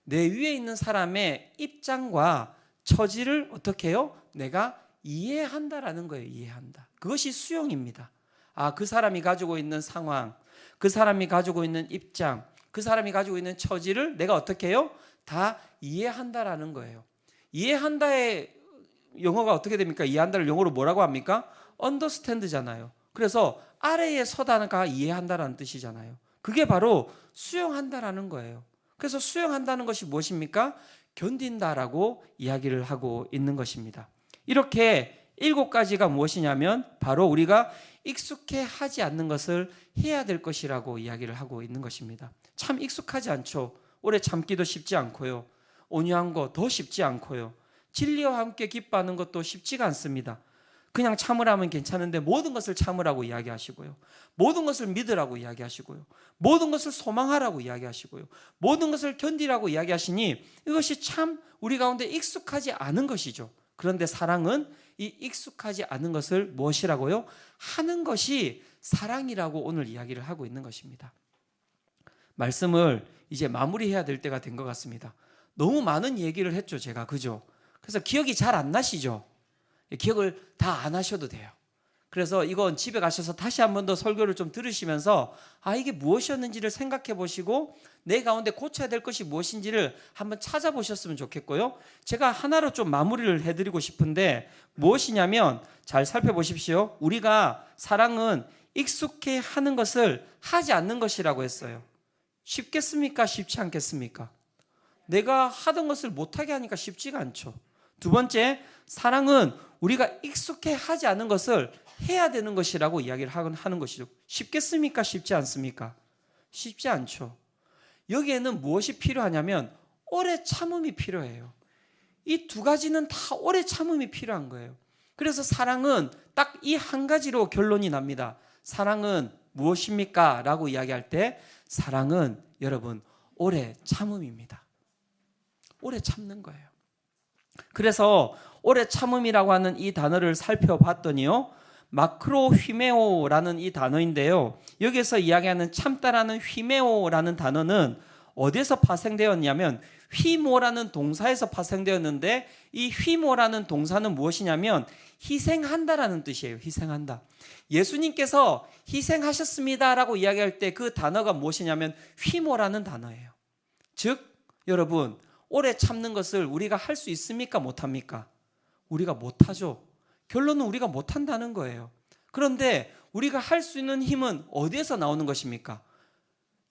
내 위에 있는 사람의 입장과 처지를 어떻게 해요? 내가 이해한다라는 거예요. 이해한다. 그것이 수용입니다. 그 사람이 가지고 있는 상황, 그 사람이 가지고 있는 입장, 그 사람이 가지고 있는 처지를 내가 어떻게 해요? 다 이해한다라는 거예요. 이해한다의 영어가 어떻게 됩니까? 이해한다를 영어로 뭐라고 합니까? understand잖아요. 그래서 아래에 서다가 이해한다라는 뜻이잖아요. 그게 바로 수용한다라는 거예요. 그래서 수용한다는 것이 무엇입니까? 견딘다라고 이야기를 하고 있는 것입니다. 이렇게 7가지가 무엇이냐면 바로 우리가 익숙해 하지 않는 것을 해야 될 것이라고 이야기를 하고 있는 것입니다. 참 익숙하지 않죠. 오래 참기도 쉽지 않고요. 온유한 거 더 쉽지 않고요. 진리와 함께 기뻐하는 것도 쉽지가 않습니다. 그냥 참으라면 괜찮은데 모든 것을 참으라고 이야기하시고요. 모든 것을 믿으라고 이야기하시고요. 모든 것을 소망하라고 이야기하시고요. 모든 것을 견디라고 이야기하시니 이것이 참 우리 가운데 익숙하지 않은 것이죠. 그런데 사랑은 이 익숙하지 않은 것을 무엇이라고요? 하는 것이 사랑이라고 오늘 이야기를 하고 있는 것입니다. 말씀을 이제 마무리해야 될 때가 된 것 같습니다. 너무 많은 얘기를 했죠, 제가. 그죠? 그래서 기억이 잘 안 나시죠? 기억을 다 안 하셔도 돼요. 그래서 이건 집에 가셔서 다시 한 번 더 설교를 좀 들으시면서 이게 무엇이었는지를 생각해 보시고 내 가운데 고쳐야 될 것이 무엇인지를 한번 찾아보셨으면 좋겠고요. 제가 하나로 좀 마무리를 해드리고 싶은데 무엇이냐면 잘 살펴보십시오. 우리가 사랑은 익숙해 하는 것을 하지 않는 것이라고 했어요. 쉽겠습니까? 쉽지 않겠습니까? 내가 하던 것을 못하게 하니까 쉽지가 않죠. 두 번째, 사랑은 우리가 익숙해 하지 않는 것을 해야 되는 것이라고 이야기를 하는 것이죠. 쉽겠습니까? 쉽지 않습니까? 쉽지 않죠. 여기에는 무엇이 필요하냐면 오래 참음이 필요해요. 이 두 가지는 다 오래 참음이 필요한 거예요. 그래서 사랑은 딱 이 한 가지로 결론이 납니다. 사랑은 무엇입니까? 라고 이야기할 때 사랑은 여러분 오래 참음입니다. 오래 참는 거예요. 그래서 오래 참음이라고 하는 이 단어를 살펴봤더니요, 마크로 휘메오라는 이 단어인데요, 여기서 이야기하는 참다라는 휘메오라는 단어는 어디에서 파생되었냐면 휘모라는 동사에서 파생되었는데, 이 휘모라는 동사는 무엇이냐면 희생한다라는 뜻이에요. 희생한다. 예수님께서 희생하셨습니다라고 이야기할 때 그 단어가 무엇이냐면 휘모라는 단어예요. 즉 여러분, 오래 참는 것을 우리가 할 수 있습니까? 못합니까? 우리가 못하죠. 결론은 우리가 못한다는 거예요. 그런데 우리가 할 수 있는 힘은 어디에서 나오는 것입니까?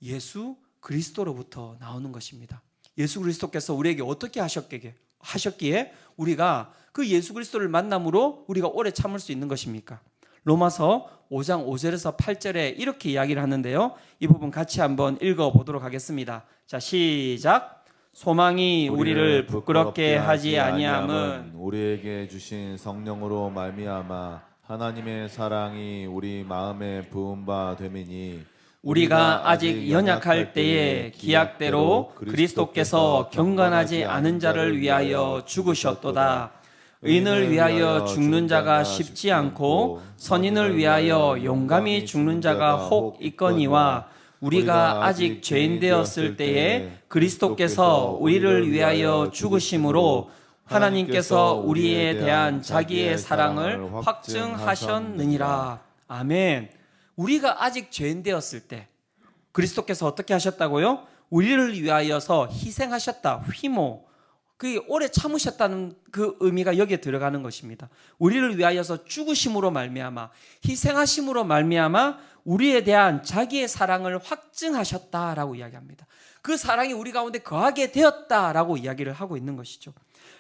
예수 그리스도로부터 나오는 것입니다. 예수 그리스도께서 우리에게 어떻게 하셨기에 우리가 그 예수 그리스도를 만남으로 우리가 오래 참을 수 있는 것입니까? 로마서 5장 5절에서 8절에 이렇게 이야기를 하는데요, 이 부분 같이 한번 읽어보도록 하겠습니다. 자, 시작. 소망이 우리를 부끄럽게 하지 아니함은 우리에게 주신 성령으로 말미암아 하나님의 사랑이 우리 마음에 부은 바 됨이니, 우리가 아직 연약할 때에 기약대로 그리스도께서 경건하지 않은 자를 위하여 죽으셨도다. 의인을 위하여 죽는 자가 쉽지 않고 선인을 위하여 용감히 죽는 자가 혹 있거니와, 우리가 아직 죄인 되었을 때에 그리스도께서 우리를 위하여 죽으심으로 하나님께서 우리에 대한 자기의 사랑을 확증하셨느니라. 아멘. 우리가 아직 죄인 되었을 때 그리스도께서 어떻게 하셨다고요? 우리를 위하여서 희생하셨다. 휘모. 그게 오래 참으셨다는 그 의미가 여기에 들어가는 것입니다. 우리를 위하여서 죽으심으로 말미암아, 희생하심으로 말미암아 우리에 대한 자기의 사랑을 확증하셨다라고 이야기합니다. 그 사랑이 우리 가운데 거하게 되었다라고 이야기를 하고 있는 것이죠.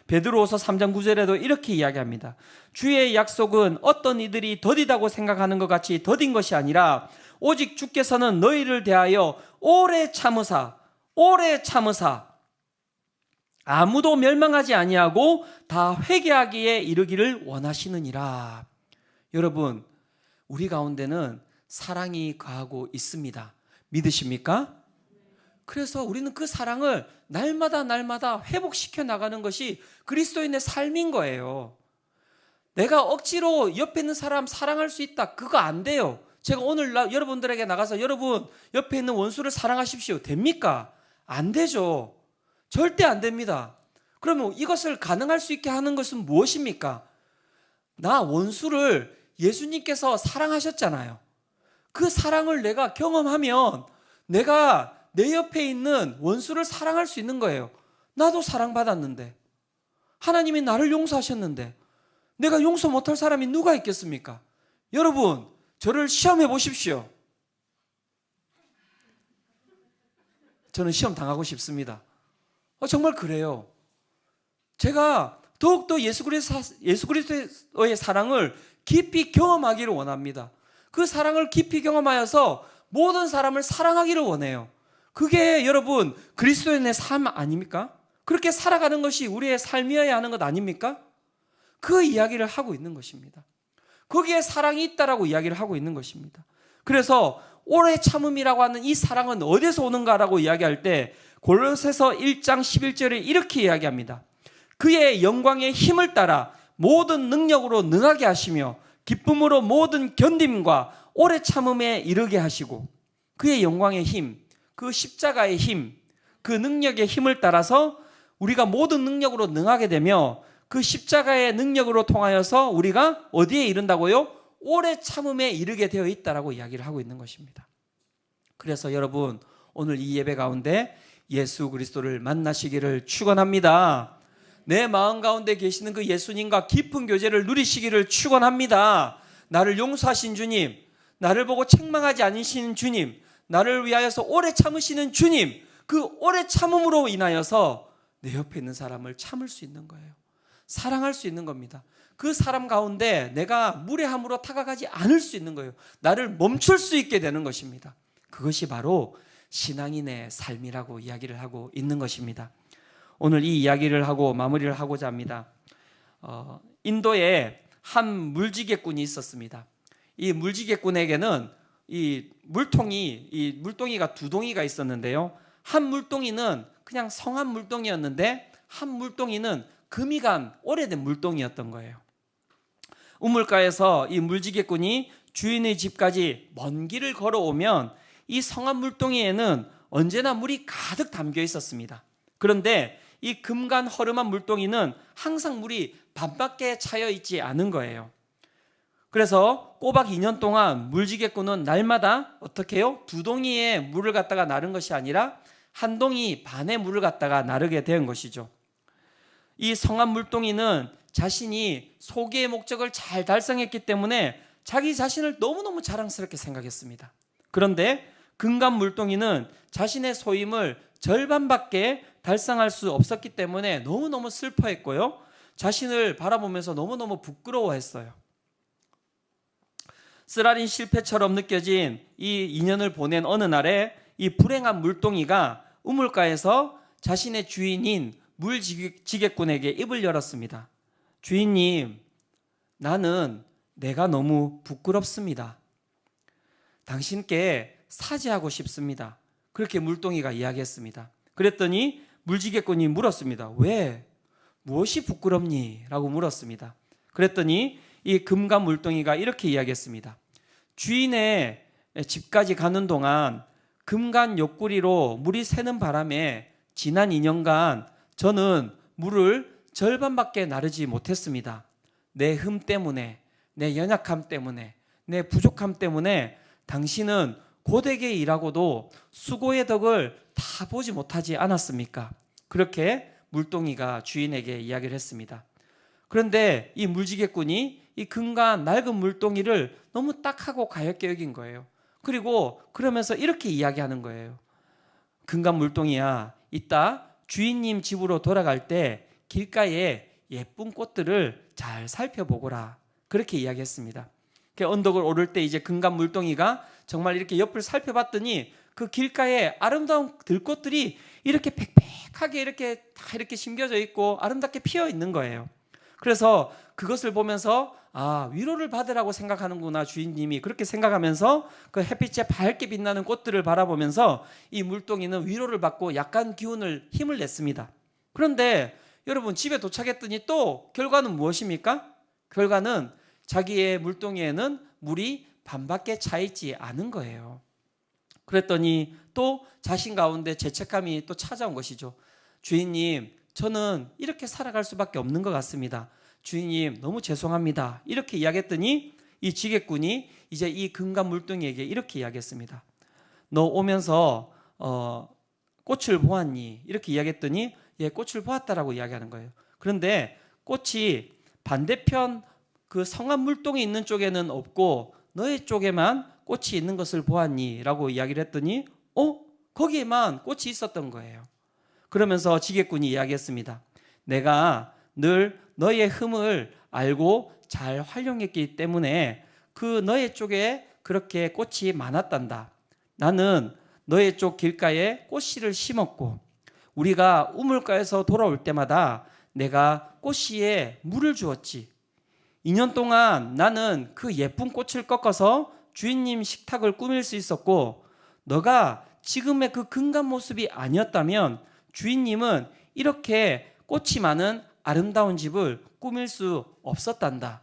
베드로후서 3장 9절에도 이렇게 이야기합니다. 주의 약속은 어떤 이들이 더디다고 생각하는 것 같이 더딘 것이 아니라 오직 주께서는 너희를 대하여 오래 참으사 아무도 멸망하지 아니하고 다 회개하기에 이르기를 원하시느니라. 여러분, 우리 가운데는 사랑이 거하고 있습니다. 믿으십니까? 그래서 우리는 그 사랑을 날마다 회복시켜 나가는 것이 그리스도인의 삶인 거예요. 내가 억지로 옆에 있는 사람 사랑할 수 있다, 그거 안 돼요. 제가 오늘 여러분들에게 나가서 여러분 옆에 있는 원수를 사랑하십시오, 됩니까? 안 되죠. 절대 안 됩니다. 그러면 이것을 가능할 수 있게 하는 것은 무엇입니까? 나 원수를 예수님께서 사랑하셨잖아요. 그 사랑을 내가 경험하면 내가 내 옆에 있는 원수를 사랑할 수 있는 거예요. 나도 사랑받았는데, 하나님이 나를 용서하셨는데 내가 용서 못할 사람이 누가 있겠습니까? 여러분, 저를 시험해 보십시오. 저는 시험 당하고 싶습니다. 정말 그래요. 제가 더욱더 예수 그리스도의 사랑을 깊이 경험하기를 원합니다. 그 사랑을 깊이 경험하여서 모든 사람을 사랑하기를 원해요. 그게 여러분 그리스도인의 삶 아닙니까? 그렇게 살아가는 것이 우리의 삶이어야 하는 것 아닙니까? 그 이야기를 하고 있는 것입니다. 거기에 사랑이 있다라고 이야기를 하고 있는 것입니다. 그래서 오래 참음이라고 하는 이 사랑은 어디서 오는가라고 이야기할 때 골로새서 1장 11절에 이렇게 이야기합니다. 그의 영광의 힘을 따라 모든 능력으로 능하게 하시며 기쁨으로 모든 견딤과 오래 참음에 이르게 하시고, 그의 영광의 힘, 그 십자가의 힘, 그 능력의 힘을 따라서 우리가 모든 능력으로 능하게 되며 그 십자가의 능력으로 통하여서 우리가 어디에 이른다고요? 오래 참음에 이르게 되어 있다라고 이야기를 하고 있는 것입니다. 그래서 여러분, 오늘 이 예배 가운데 예수 그리스도를 만나시기를 축원합니다. 내 마음 가운데 계시는 그 예수님과 깊은 교제를 누리시기를 축원합니다. 나를 용서하신 주님, 나를 보고 책망하지 않으시는 주님, 나를 위하여서 오래 참으시는 주님, 그 오래 참음으로 인하여서 내 옆에 있는 사람을 참을 수 있는 거예요. 사랑할 수 있는 겁니다. 그 사람 가운데 내가 무례함으로 다가가지 않을 수 있는 거예요. 나를 멈출 수 있게 되는 것입니다. 그것이 바로 신앙인의 삶이라고 이야기를 하고 있는 것입니다. 오늘 이 이야기를 하고 마무리를 하고자 합니다. 인도에 한 물지개꾼이 있었습니다. 이 물지개꾼에게는 이 물동이가 두 동이가 있었는데요. 한 물동이는 그냥 성한 물동이었는데 한 물동이는 금이 간 오래된 물동이었던 거예요. 우물가에서 이 물지개꾼이 주인의 집까지 먼 길을 걸어오면 이 성한 물동이에는 언제나 물이 가득 담겨 있었습니다. 그런데 이 금간 허름한 물동이는 항상 물이 반밖에 차여 있지 않은 거예요. 그래서 꼬박 2년 동안 물지개꾼은 날마다 어떻게 해요? 두 동이의 물을 갖다가 나른 것이 아니라 한 동이 반의 물을 갖다가 나르게 된 것이죠. 이 성한 물동이는 자신이 소기의 목적을 잘 달성했기 때문에 자기 자신을 너무너무 자랑스럽게 생각했습니다. 그런데 금간 물동이는 자신의 소임을 절반밖에 달성할 수 없었기 때문에 너무너무 슬퍼했고요. 자신을 바라보면서 너무너무 부끄러워했어요. 쓰라린 실패처럼 느껴진 이 인연을 보낸 어느 날에 이 불행한 물동이가 우물가에서 자신의 주인인 물지개꾼에게 입을 열었습니다. 주인님, 나는 내가 너무 부끄럽습니다. 당신께 사죄하고 싶습니다. 그렇게 물동이가 이야기했습니다. 그랬더니 물지개꾼이 물었습니다. 왜? 무엇이 부끄럽니? 라고 물었습니다. 그랬더니 이 금간 물동이가 이렇게 이야기했습니다. 주인의 집까지 가는 동안 금간 옆구리로 물이 새는 바람에 지난 2년간 저는 물을 절반밖에 나르지 못했습니다. 내 흠 때문에, 내 연약함 때문에, 내 부족함 때문에 당신은 고되게 일하고도 수고의 덕을 다 보지 못하지 않았습니까? 그렇게 물동이가 주인에게 이야기를 했습니다. 그런데 이 물지개꾼이 이 금간 낡은 물동이를 너무 딱하고 가엾게 여긴 거예요. 그리고 그러면서 이렇게 이야기하는 거예요. 금간 물동이야, 이따 주인님 집으로 돌아갈 때 길가에 예쁜 꽃들을 잘 살펴보거라. 그렇게 이야기했습니다. 언덕을 오를 때 이제 금간 물동이가 정말 이렇게 옆을 살펴봤더니 그 길가에 아름다운 들꽃들이 이렇게 빽빽하게 이렇게 다 이렇게 심겨져 있고 아름답게 피어 있는 거예요. 그래서 그것을 보면서 위로를 받으라고 생각하는구나 주인님이, 그렇게 생각하면서 그 햇빛에 밝게 빛나는 꽃들을 바라보면서 이 물동이는 위로를 받고 약간 힘을 냈습니다. 그런데 여러분, 집에 도착했더니 또 결과는 무엇입니까? 결과는 자기의 물동이에는 물이 반밖에 차 있지 않은 거예요. 그랬더니 또 자신 가운데 죄책감이 또 찾아온 것이죠. 주인님, 저는 이렇게 살아갈 수밖에 없는 것 같습니다. 주인님, 너무 죄송합니다. 이렇게 이야기했더니 이 지게꾼이 이제 이 금간 물동이에게 이렇게 이야기했습니다. 너 오면서 꽃을 보았니? 이렇게 이야기했더니 예, 꽃을 보았다라고 이야기하는 거예요. 그런데 꽃이 반대편 그 성한 물동이 있는 쪽에는 없고 너의 쪽에만 꽃이 있는 것을 보았니? 라고 이야기를 했더니 거기에만 꽃이 있었던 거예요. 그러면서 지게꾼이 이야기했습니다. 내가 늘 너의 흠을 알고 잘 활용했기 때문에 그 너의 쪽에 그렇게 꽃이 많았단다. 나는 너의 쪽 길가에 꽃씨를 심었고 우리가 우물가에서 돌아올 때마다 내가 꽃씨에 물을 주었지. 2년 동안 나는 그 예쁜 꽃을 꺾어서 주인님 식탁을 꾸밀 수 있었고 너가 지금의 그 금간 모습이 아니었다면 주인님은 이렇게 꽃이 많은 아름다운 집을 꾸밀 수 없었단다.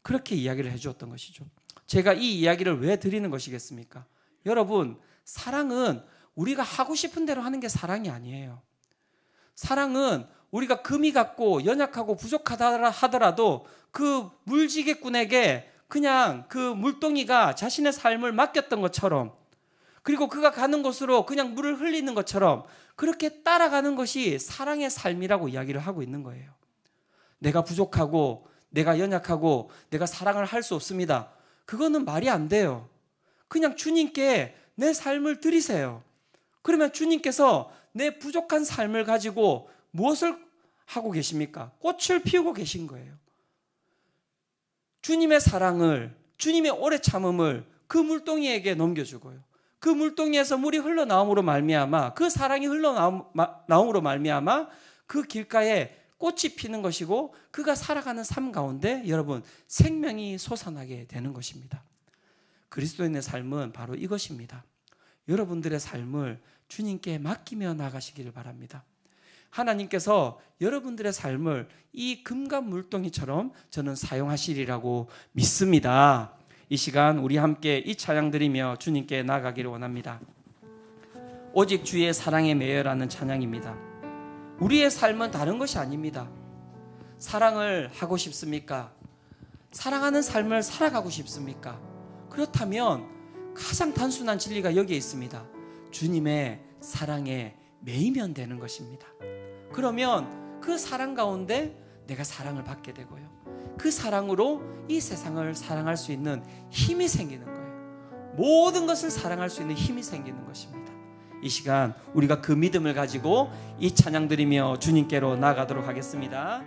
그렇게 이야기를 해주었던 것이죠. 제가 이 이야기를 왜 드리는 것이겠습니까? 여러분, 사랑은 우리가 하고 싶은 대로 하는 게 사랑이 아니에요. 사랑은 우리가 금이 같고 연약하고 부족하다 하더라도 그 물지개꾼에게 그냥 그 물동이가 자신의 삶을 맡겼던 것처럼, 그리고 그가 가는 곳으로 그냥 물을 흘리는 것처럼 그렇게 따라가는 것이 사랑의 삶이라고 이야기를 하고 있는 거예요. 내가 부족하고 내가 연약하고 내가 사랑을 할 수 없습니다. 그거는 말이 안 돼요. 그냥 주님께 내 삶을 드리세요. 그러면 주님께서 내 부족한 삶을 가지고 무엇을 하고 계십니까? 꽃을 피우고 계신 거예요. 주님의 사랑을, 주님의 오래 참음을 그 물동이에게 넘겨주고요. 그 물동이에서 물이 흘러나옴으로 말미암아, 그 사랑이 흘러나옴으로 말미암아 그 길가에 꽃이 피는 것이고, 그가 살아가는 삶 가운데 여러분 생명이 솟아나게 되는 것입니다. 그리스도인의 삶은 바로 이것입니다. 여러분들의 삶을 주님께 맡기며 나가시기를 바랍니다. 하나님께서 여러분들의 삶을 이 금과 물동이처럼 저는 사용하시리라고 믿습니다. 이 시간 우리 함께 이 찬양 드리며 주님께 나아가기를 원합니다. 오직 주의 사랑에 매여라는 찬양입니다. 우리의 삶은 다른 것이 아닙니다. 사랑을 하고 싶습니까? 사랑하는 삶을 살아가고 싶습니까? 그렇다면 가장 단순한 진리가 여기에 있습니다. 주님의 사랑에 매이면 되는 것입니다. 그러면 그 사랑 가운데 내가 사랑을 받게 되고요. 그 사랑으로 이 세상을 사랑할 수 있는 힘이 생기는 거예요. 모든 것을 사랑할 수 있는 힘이 생기는 것입니다. 이 시간 우리가 그 믿음을 가지고 이 찬양 드리며 주님께로 나아가도록 하겠습니다.